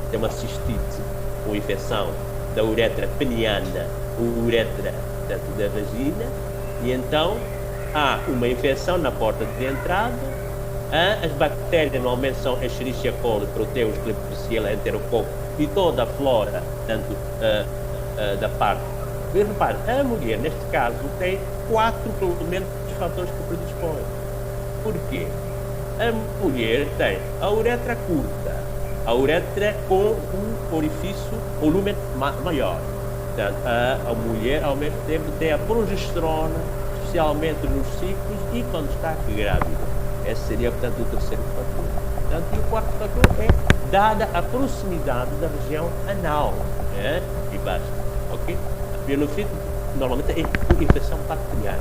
tem uma cistite ou infecção da uretra peniana ou uretra, portanto, da vagina, e então há uma infecção na porta de entrada. As bactérias normalmente são Escherichia coli, Proteus, Klebsiella, Enterococo e toda a flora, tanto da parte. E repare, a mulher, neste caso, tem 4 pelo menos fatores que predispõem. Por quê? A mulher tem a uretra curta, a uretra com um orifício, volume maior. Portanto, a mulher, ao mesmo tempo, tem a progesterona, especialmente nos ciclos e quando está grávida. Esse seria, portanto, o terceiro fator. Portanto, e o quarto fator é dada a proximidade da região anal. Né? E basta. Ok? A pielonefrite normalmente é por infecção bacteriana.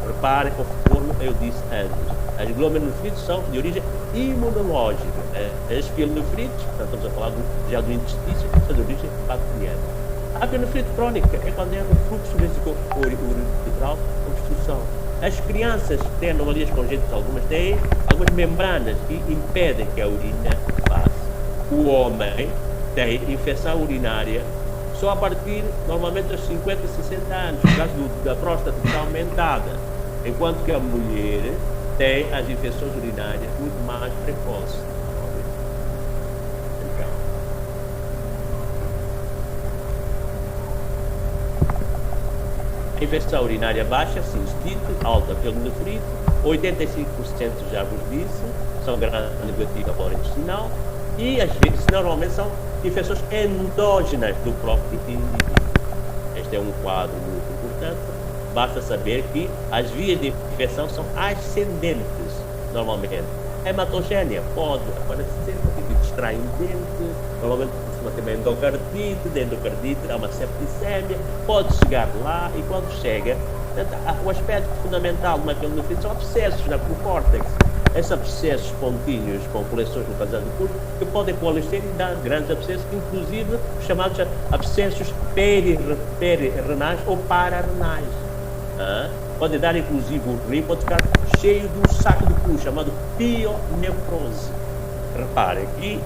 Reparem, como eu disse antes, as glomerulonefrites são de origem imunológica. As pielonefrites, portanto, estamos a falar já do intestino, são de origem bacteriana. A pielonefrite crónica é quando é o fluxo vesico-uretral, obstrução. As crianças que têm anomalias congênitas, algumas têm algumas membranas que impedem que a urina passe. O homem tem infecção urinária só a partir, normalmente, dos 50, 60 anos, por causa da próstata que está aumentada, enquanto que a mulher tem as infecções urinárias muito mais precoces. Então, a infecção urinária baixa, cistite, alta pielonefrite, 85% já vos disse, são gram-negativa flora intestinal, e às vezes, normalmente, são infecções endógenas do próprio indivíduo. Este é um quadro muito importante. Basta saber que as vias de infecção são ascendentes, normalmente. Hematogênia pode aparecer porque distrai um dente, normalmente costuma ter uma endocardite, de endocardite há uma septicemia, pode chegar lá e quando chega, o aspecto fundamental de uma pielonefrite são abscessos no córtex. Esses abscessos contínuos com coleções localizadas no corpo que podem coalescer e dar grandes abscessos, inclusive chamados abscessos perirenais ou pararenais. Pode dar inclusive o rim, pode ficar cheio de um saco de pus chamado pionefrose. Reparem que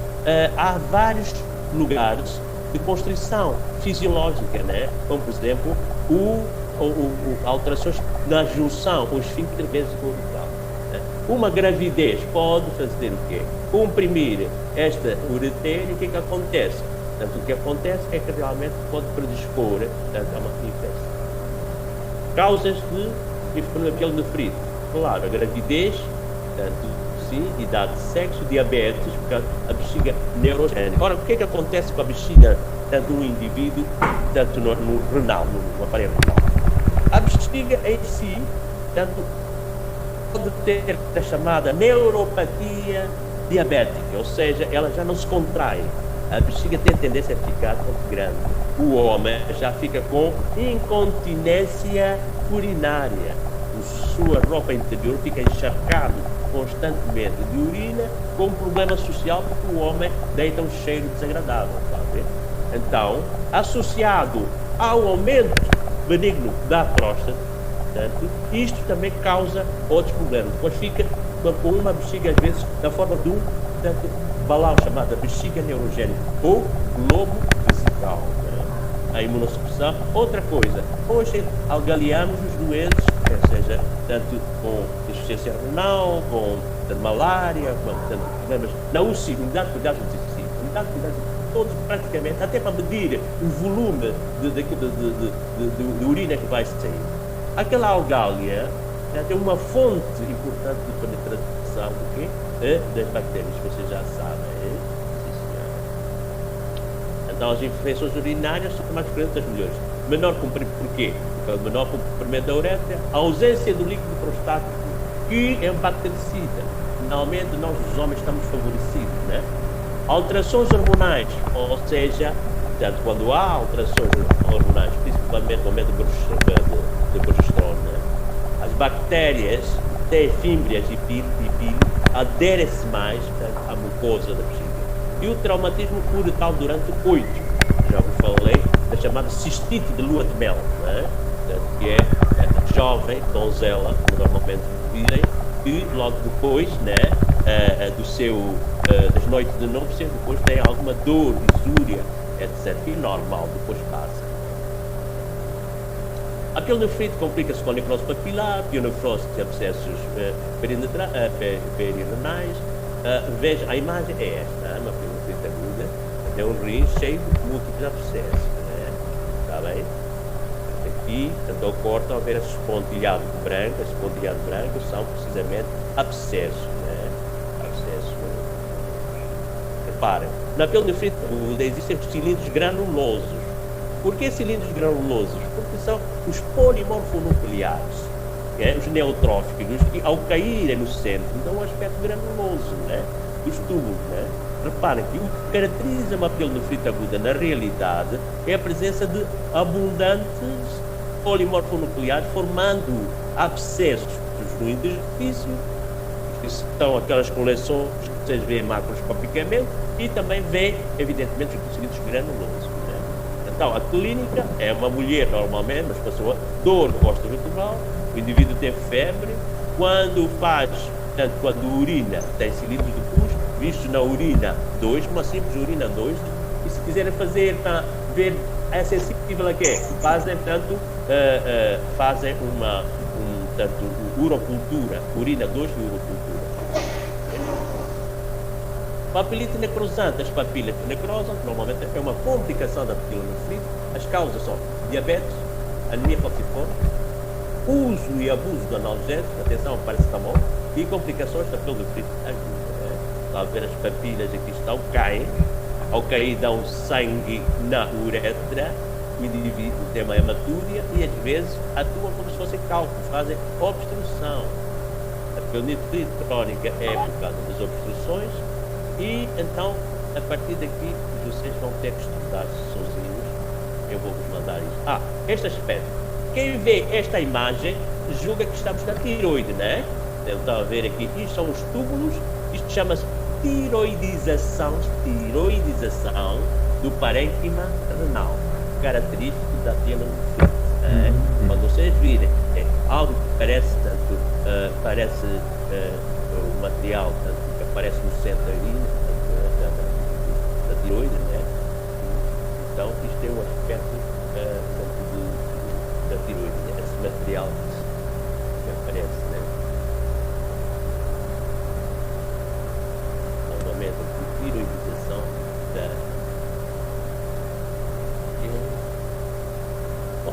há vários lugares de constrição fisiológica, né? Como por exemplo alterações na junção, o esfíncter vesico-uretral. Uma gravidez pode fazer o quê? Comprimir esta ureter e o que é que acontece? Portanto, o que acontece é que realmente pode predispor a uma infecção. Causas de pielonefrite. Claro, a gravidez, portanto, sim, idade de sexo, diabetes, porque a bexiga neurogénica. Ora, o que é que acontece com a bexiga, tanto no indivíduo, tanto no renal, no aparelho renal? A bexiga em si, tanto pode ter a chamada neuropatia diabética, ou seja, ela já não se contrai. A bexiga tem tendência a ficar muito grande. O homem já fica com incontinência urinária. A sua roupa interior fica encharcado constantemente de urina, com um problema social, porque o homem deita um cheiro desagradável. Sabe? Então, associado ao aumento benigno da próstata, portanto, isto também causa outros problemas. Depois fica com uma bexiga, às vezes, na forma de um balão chamado bexiga neurogénica ou globo vesical. A imunossupressão. Outra coisa, hoje avaliamos os doentes, ou seja, tanto com insuficiência renal, com malária, com problemas na UCI, unidade de cuidados intensivos, todos praticamente, até para medir o volume de urina que vai sair. Aquela algália tem uma fonte importante de penetração das bactérias, vocês já sabem. Então, as infecções urinárias são mais frequentes das mulheres. Menor comprimento, porquê? Porque o menor comprimento da uretra, a ausência do líquido prostático, que é bactericida. Finalmente, nós, os homens, estamos favorecidos, né? Alterações hormonais, ou seja, portanto, quando há alterações hormonais, principalmente no aumento de progesterona, as bactérias fímbrias e pili aderem-se mais, portanto, à mucosa da bexiga. E o traumatismo uretral durante o coito. Já vos falei da chamada cistite de lua de mel, né? Que é a jovem donzela, que normalmente virem, e logo depois, né, das noites de núpcias, depois tem alguma dor, lisúria, etc. E normal, depois passa. A pielonefrite complica-se com a necrose papilar, pielonefrose de abscessos perirenais. Veja, a imagem é esta, uma pielonefrite aguda, é um rim cheio de múltiplos abscessos, né? Está bem? Aqui, tanto corta ao ver esse pontilhado branco são precisamente abscessos, né? Abscessos. Reparem, na pielonefrite aguda existem cilindros granulosos, Por que cilindros granulosos? Porque são os polimorfonucleares, os neutrófilos, que ao caírem no centro dão um aspecto granuloso, né, dos túbulos. Né? Reparem que o que caracteriza uma pielonefrite aguda na realidade é a presença de abundantes polimorfonucleares formando abscessos no interfício, que são aquelas coleções que vocês veem macroscopicamente, e também veem, evidentemente, os cilindros granulosos. Né? Então, a clínica é uma mulher, normalmente, mas passou dor pós-vertebral, o indivíduo tem febre, quando urina, tem cilindros de pus, visto na urina 2, uma simples urina 2, e se quiserem fazer para ver é sensível a quê? Fazem, portanto, urocultura, urina 2 e urocultura. Papilite necrosante, as papilas necrosam, normalmente é uma complicação da pielonefrite. As causas são diabetes, anemia falciforme, uso e abuso de analgésicos, atenção ao paracetamol, e complicações da pielonefrite aguda. Está a ver, as papilas aqui estão, caem, ao cair dão sangue na uretra, o indivíduo tem uma hematúria e às vezes atuam como se fossem cálculos, fazem obstrução. A pielonefrite crónica é por causa das obstruções e então, a partir daqui, vocês vão ter que estudar sozinhos. Eu vou vos mandar isso. Este aspecto. Quem vê esta imagem julga que estamos na tiroide, né? Então, a ver aqui, isto são os túbulos, isto chama-se tiroidização do parênquima renal, característico da pielonefrite. Quando vocês virem algo que parece o material que aparece no centro da tiroide, né? Então isto é o aspecto da tiroide, né? Esse material que aparece, né? Novamente a tiroidização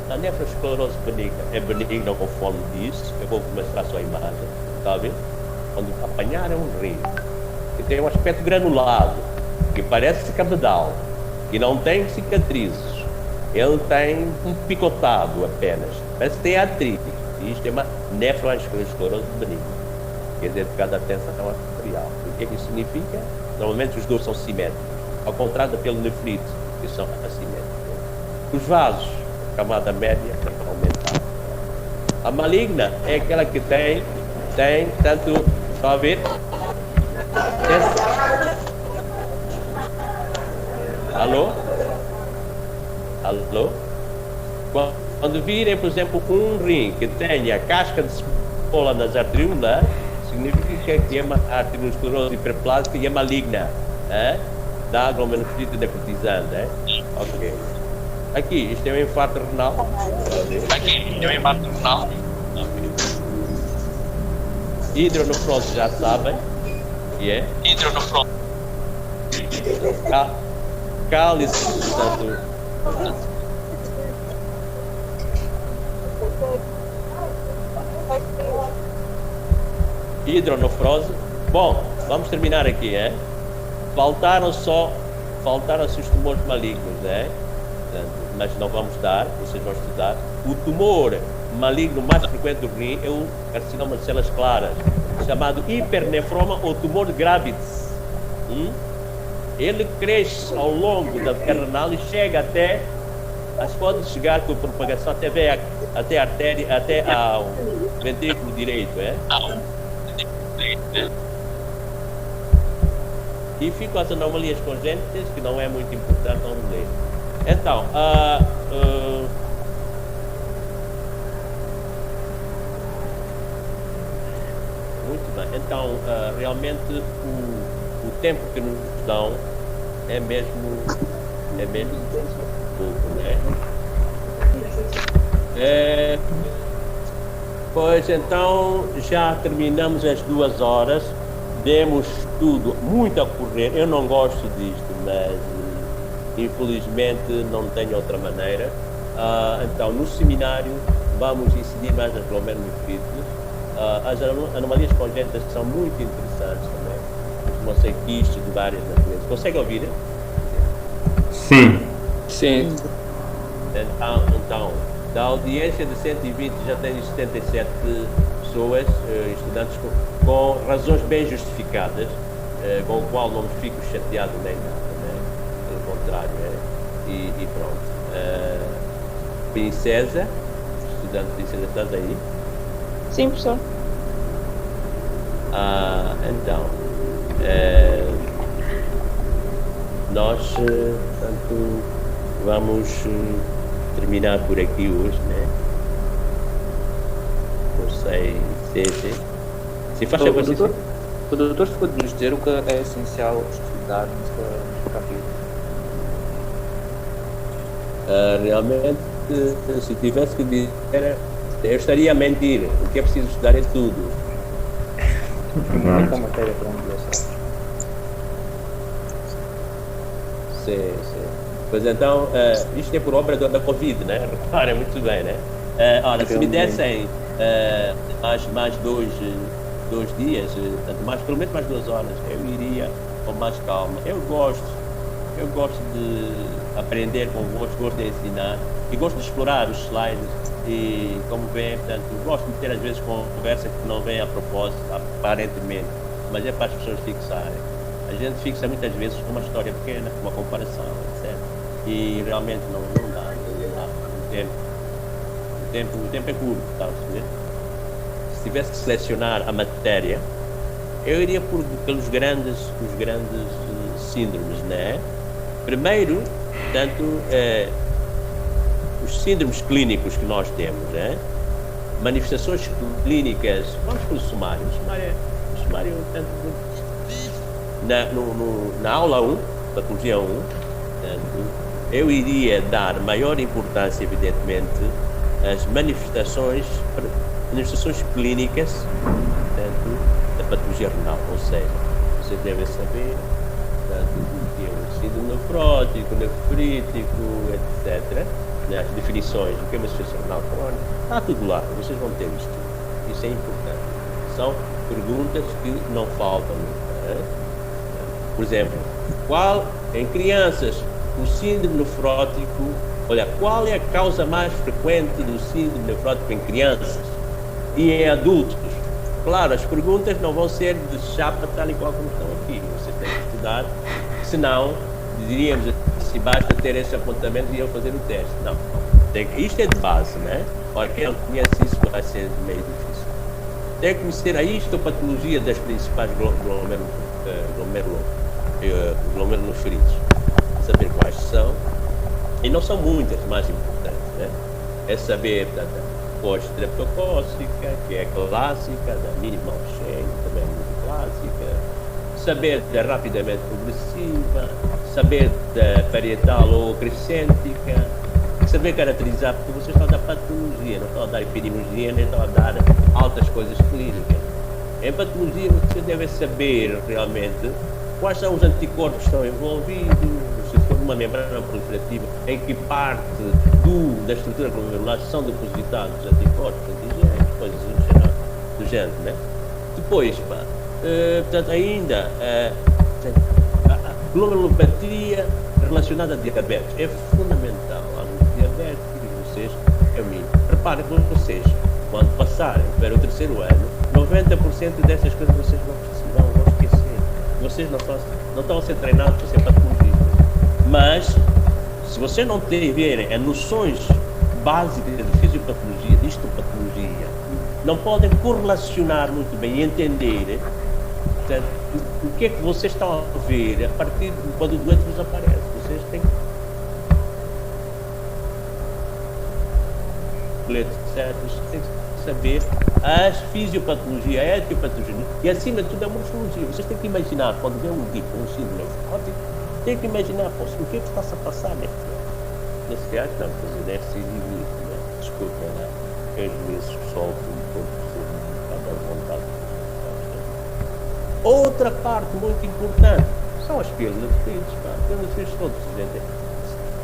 a nefrosclerose benigna é benigna conforme diz. Eu vou mostrar só a imagem, está a ver? Quando apanharem um rim que tem um aspecto granulado, que parece cabedal, que não tem cicatrizes, ele tem um picotado apenas, parece que tem artrite. Isto é uma nefrosclerose benigna, quer dizer, por causa da tensão arterial. O que é que isso significa? Normalmente os dois são simétricos, ao contrário da pielonefrite, que são assimétricos. Os vasos, camada média, aumentada. A maligna é aquela que tem tanto, está a ver? Alô? Quando virem, por exemplo, um rim que tenha casca de cebola nas arteriolas, significa que é uma arteriosclerose hiperplásica e é maligna, da glomerulonefrite necrotizante, ok. Aqui, isto é um infarto renal. Hidronefrose, já sabem. Que é? Cálice, portanto. Hidronefrose. Bom, vamos terminar aqui, Faltaram-se os tumores malignos, mas não vamos dar, vocês vão estudar. O tumor maligno mais frequente do rim é o carcinoma de células claras, chamado hipernefroma ou tumor de Gravids. Ele cresce ao longo da via renal e chega pode chegar com propagação até a artéria, até ao ventrículo direito, E ficam as anomalias congênitas, que não é muito importante não ler. Então, muito bem. Então, realmente o tempo que nos dão é mesmo pouco, Pois então, já terminamos as 2 horas. Demos tudo muito a correr. Eu não gosto disto, mas infelizmente não tenho outra maneira. Então, no seminário vamos incidir mais nas glomerulonefrites. As anomalias congênitas são muito interessantes também. Não sei, quistes de várias naturezas. Consegue ouvir? Sim. Sim. Então, da audiência de 120 já tem 77 pessoas, estudantes com razões bem justificadas, com o qual não fico chateado nem nada, né? Pelo contrário, e pronto. Princesa, estudante Princesa, estás aí? Sim, professor. Então, nós, portanto, vamos terminar por aqui hoje, né? Não sei se faz favor. O doutor ficou de nos dizer o que é essencial estudar neste capítulo. Realmente, se tivesse que dizer, eu estaria a mentir. O que é preciso estudar é tudo. Muita matéria para universidade. Sim. Pois então, isto é por obra da Covid, né? Reparem muito bem, né? Ora, se me dessem mais dois dias, pelo menos mais 2 horas, eu iria com mais calma. Eu gosto de aprender convosco, gosto de ensinar e gosto de explorar os slides e, como vêem, portanto, gosto de ter às vezes conversa que não vem a propósito, aparentemente, mas é para as pessoas fixarem. A gente fixa muitas vezes uma história pequena, uma comparação, etc. E realmente não dá. O tempo é curto, está a perceber? Se tivesse que selecionar a matéria, eu iria pelos grandes síndromes, né? Primeiro, portanto, os síndromes clínicos que nós temos, né? Manifestações clínicas, vamos pelo sumário. O sumário, portanto, na aula 1, patologia 1, portanto, eu iria dar maior importância, evidentemente, às manifestações clínicas, portanto, da patologia renal, ou seja, vocês devem saber, portanto, o que é o síndrome nefrótico, nefrítico, etc. As definições do que é uma insuficiência renal crónica, está tudo lá, vocês vão ter isto. Isso é importante. São perguntas que não faltam nunca, né? Por exemplo, em crianças, o síndrome nefrótico, qual é a causa mais frequente do síndrome nefrótico em crianças e em adultos? Claro, as perguntas não vão ser de chapa tal e qual como estão aqui. Vocês têm que estudar, senão diríamos assim, basta ter esse apontamento e eu fazer o teste. Não. Isto é de base, né? Ora, quem não conhece isso vai ser meio difícil. Tem que conhecer a histopatologia das principais glomerulonefrites. Saber quais são. E não são muitas, mais importantes, né? É saber, portanto, a pós-streptocócica, que é clássica, da minimal chain, também é muito clássica. Saber da rapidamente progressiva, saber da parietal ou crescêntica, saber caracterizar, porque vocês estão a dar patologia, não estão a dar epidemiologia, nem estão a dar altas coisas clínicas. Em patologia, vocês devem saber realmente quais são os anticorpos que estão envolvidos, se for uma membrana proliferativa, em que parte da estrutura glomerular são depositados os anticorpos, antigênicos, coisas do género, né? Depois, portanto, ainda a glomerulopatia relacionada a diabetes é fundamental. Há muito diabetes, vocês, reparem que vocês, quando passarem para o 3º ano, 90% dessas coisas vocês vão esquecer. Vocês não estão a ser treinados para ser patologistas. Mas, se vocês não tiverem as noções básicas de fisiopatologia, de histopatologia, não podem correlacionar muito bem e entender, portanto, o que é que vocês estão a ver a partir de quando o doente vos aparece. Vocês têm que saber as fisiopatologias, a etiopatologia e, acima de tudo, a morfologia. Vocês têm que imaginar, quando vê um síndrome nefrótico, tem que imaginar, o que é que está a passar nesse teatro? Não, deve ser ridículo, né? Desculpem lá, às vezes solto um pouco de vontade. Outra parte muito importante são as pílulas de feridos, pílulas de feridos todos,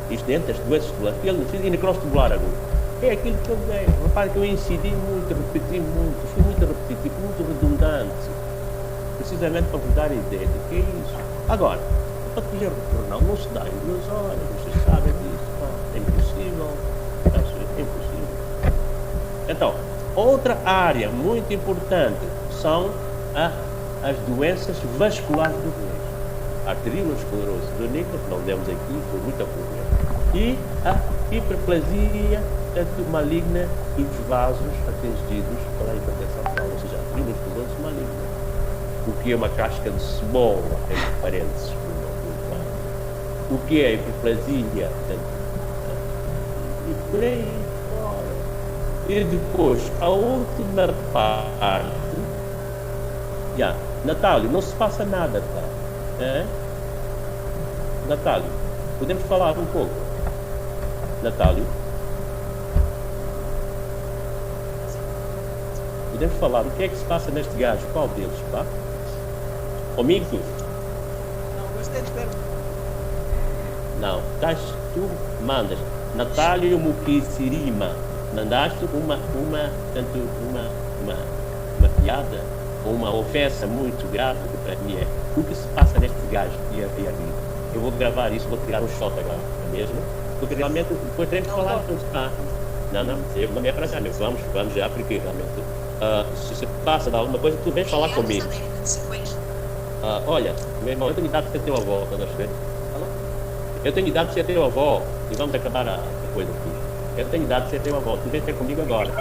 isto dentro das doenças tubulares, pílulas de feridos e necrose tubular aguda. É aquilo que eu dei. Repare que eu incidi muito, repeti muito, fui muito repetitivo, muito redundante, precisamente para vos dar a ideia de que é isso. Agora, a patologia renal não se dá em 2 horas, vocês sabem disso, é impossível. Então, outra área muito importante são as doenças vasculares do doente. Arteriosclerose crônica, que não demos aqui, foi muita coisa. E a hiperplasia maligna dos vasos atingidos pela hipertensão arterial, ou seja, arteriosclerose maligna. O que é uma casca de cebola, entre parênteses, o que é hiperplasia, e por aí fora. E depois, a última parte, Natálio, não se passa nada, tá? É? Natálio, podemos falar um pouco? Natálio? Podemos falar o que é que se passa neste gajo? Qual deles, pá? Comigo? Não, gostei de perguntar. Não, tu mandas Natália Mukisirima, mandaste uma piada ou uma ofensa muito grave para mim é o que se passa neste gajo e a vida. Eu vou gravar isso, vou tirar um shot agora, não é mesmo? Porque realmente depois teremos que falar todos. Não é para já, mas vamos já, porque realmente se você passa de alguma coisa, tu vens falar comigo. Olha, meu irmão, eu tenho idade de ser teu avô, estás a ver? Eu tenho idade de ser teu avô, e vamos acabar a coisa aqui. Eu tenho idade de ser teu avô, tu vens ter comigo agora.